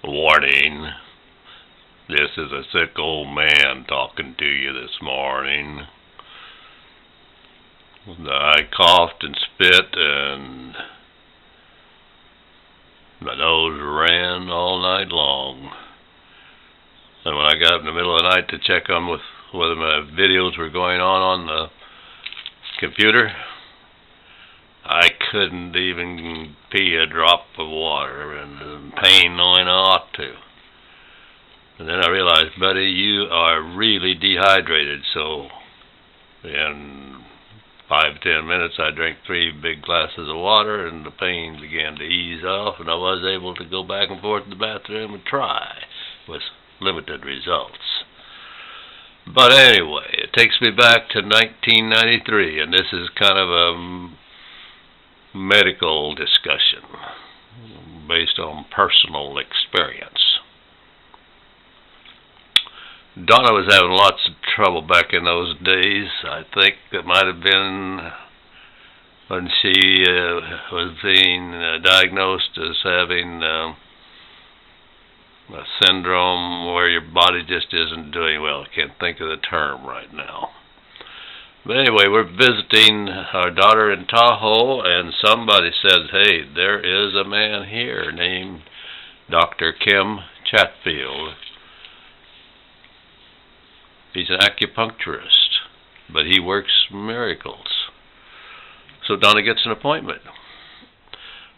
Warning, this is a sick old man talking to you this morning. I coughed and spit and my nose ran all night long. And when I got up in the middle of the night to check on whether my videos were going on the computer, I couldn't even pee a drop of water, and the pain knowing I ought to. And then I realized, buddy, you are really dehydrated. So in 5-10 minutes, I drank 3 big glasses of water, and the pain began to ease off, and I was able to go back and forth to the bathroom and try, with limited results. But anyway, it takes me back to 1993, and this is kind of a medical discussion based on personal experience. Donna was having lots of trouble back in those days. I think it might have been when she was being diagnosed as having a syndrome where your body just isn't doing well. I can't think of the term right now. But anyway, we're visiting our daughter in Tahoe, and somebody said, hey, there is a man here named Dr. Chatfield. He's an acupuncturist, but he works miracles. So Donna gets an appointment.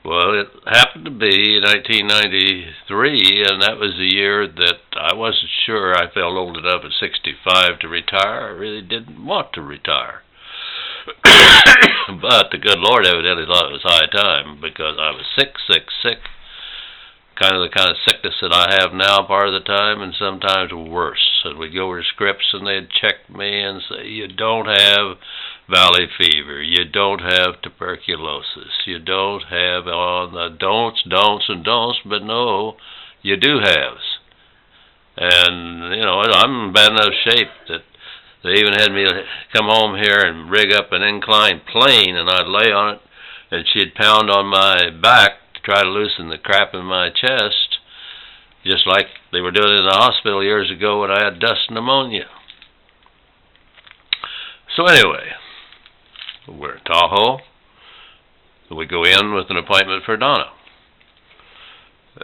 Well, it happened to be 1993, and that was the year that I wasn't sure I felt old enough at 65 to retire. I really didn't want to retire. But the good Lord evidently thought it was high time, because I was sick. Kind of sickness that I have now part of the time, and sometimes worse. And we'd go over to Scripps, and they'd check me and say, you don't have valley fever, you don't have tuberculosis, you don't have all the don'ts, but no, you do have. And, you know, I'm in bad enough shape that they even had me come home here and rig up an inclined plane, and I'd lay on it, and she'd pound on my back to try to loosen the crap in my chest, just like they were doing it in the hospital years ago when I had dust pneumonia. So anyway, we're in Tahoe. We go in with an appointment for Donna.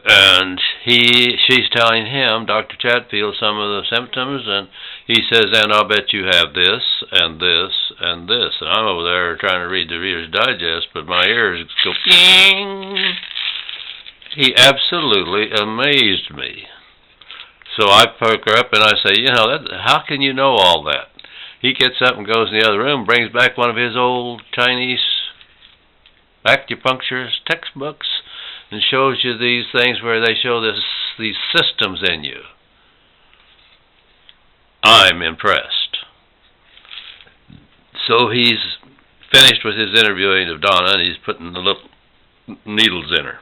And she's telling him, Dr. Chatfield, some of the symptoms, and he says, and I'll bet you have this, and this, and this. And I'm over there trying to read the Reader's Digest, but my ears go, ping! He absolutely amazed me. So I poke her up and I say, you know, how can you know all that? He gets up and goes in the other room, brings back one of his old Chinese acupuncturist textbooks, and shows you these things where they show these systems in you. I'm impressed. So he's finished with his interviewing of Donna, and he's putting the little needles in her.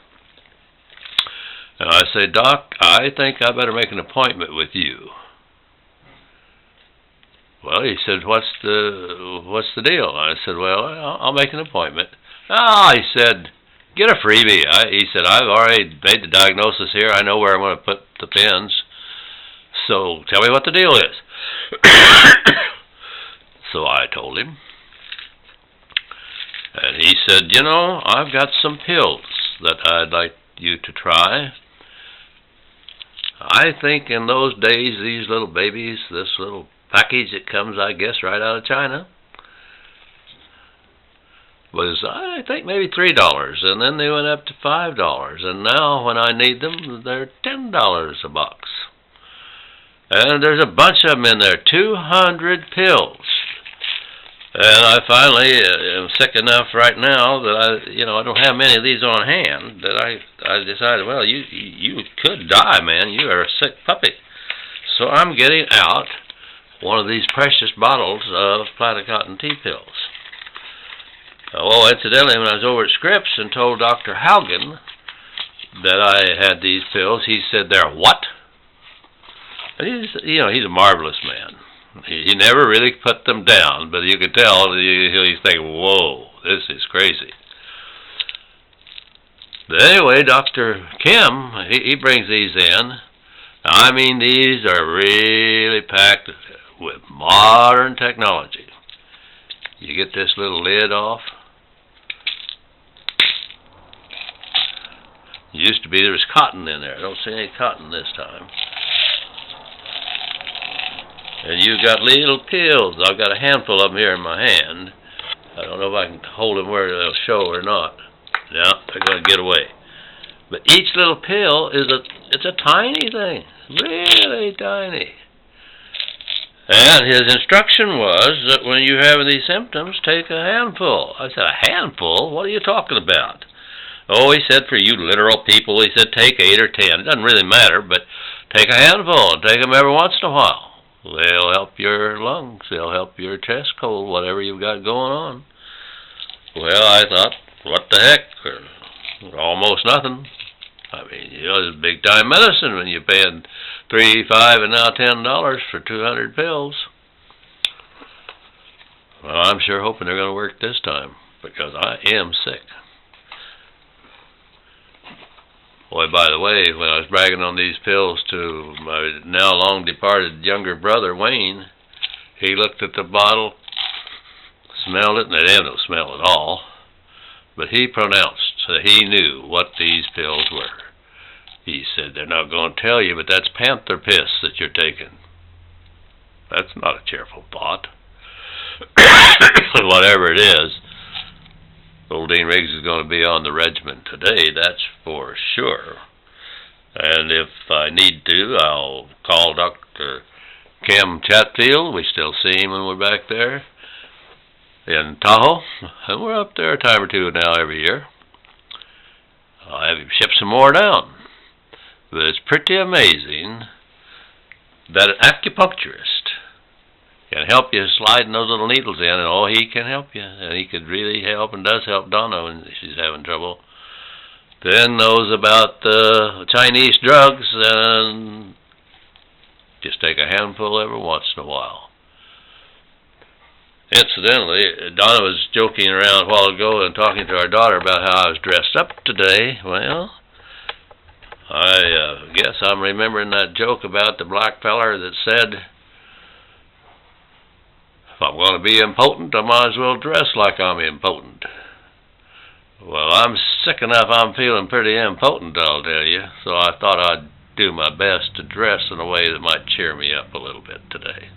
And I say, Doc, I think I better make an appointment with you. Well, he said, what's the deal? I said, well, I'll make an appointment. He said, get a freebie. He said, I've already made the diagnosis here. I know where I'm going to put the pins. So tell me what the deal is. So I told him. And he said, you know, I've got some pills that I'd like you to try. I think in those days, these little babies, this little package that comes, I guess, right out of China, was, I think, maybe $3, and then they went up to $5, and now when I need them, they're $10 a box. And there's a bunch of them in there, 200 pills. And I finally am sick enough right now that I don't have many of these on hand, that I decided, well, you could die, man. You are a sick puppy. So I'm getting out one of these precious bottles of Platicotton tea pills. Oh, incidentally, when I was over at Scripps and told Dr. Haugen that I had these pills, he said, they're what? And he's a marvelous man. He never really put them down, but you could tell he's thinking, whoa, this is crazy. But anyway, Dr. Kim, he brings these in. I mean, these are really packed with modern technology. You get this little lid off. It used to be there was cotton in there. I don't see any cotton this time. And you've got little pills. I've got a handful of them here in my hand. I don't know if I can hold them where they'll show or not. No, they're going to get away. But each little pill is it's a tiny thing. Really tiny. And his instruction was that when you're having these symptoms, take a handful. I said, a handful? What are you talking about? Oh, he said, for you literal people, he said, take 8 or 10. It doesn't really matter, but take a handful and take them every once in a while. They'll help your lungs. They'll help your chest cold, whatever you've got going on. Well, I thought, what the heck? Almost nothing. I mean, you know, it's big-time medicine when you're paying $3, $5, and now $10 for 200 pills. Well, I'm sure hoping they're going to work this time, because I am sick. Boy, by the way, when I was bragging on these pills to my now long-departed younger brother, Wayne, he looked at the bottle, smelled it, and they had no smell at all, but he pronounced that he knew what these pills were. He said, they're not going to tell you, but that's panther piss that you're taking. That's not a cheerful thought. Whatever it is, old Dean Riggs is going to be on the regiment today, that's for sure. And if I need to, I'll call Dr. Kim Chatfield. We still see him when we're back there in Tahoe. And we're up there a time or two now every year. I'll have him ship some more down. But it's pretty amazing that an acupuncturist can help you sliding those little needles in, and oh, he can help you. And he could really help and does help Donna when she's having trouble. Then knows about the Chinese drugs, and just take a handful every once in a while. Incidentally, Donna was joking around a while ago and talking to our daughter about how I was dressed up today. Well, I guess I'm remembering that joke about the black feller that said, if I'm going to be impotent, I might as well dress like I'm impotent. Well, I'm sick enough I'm feeling pretty impotent, I'll tell you, so I thought I'd do my best to dress in a way that might cheer me up a little bit today.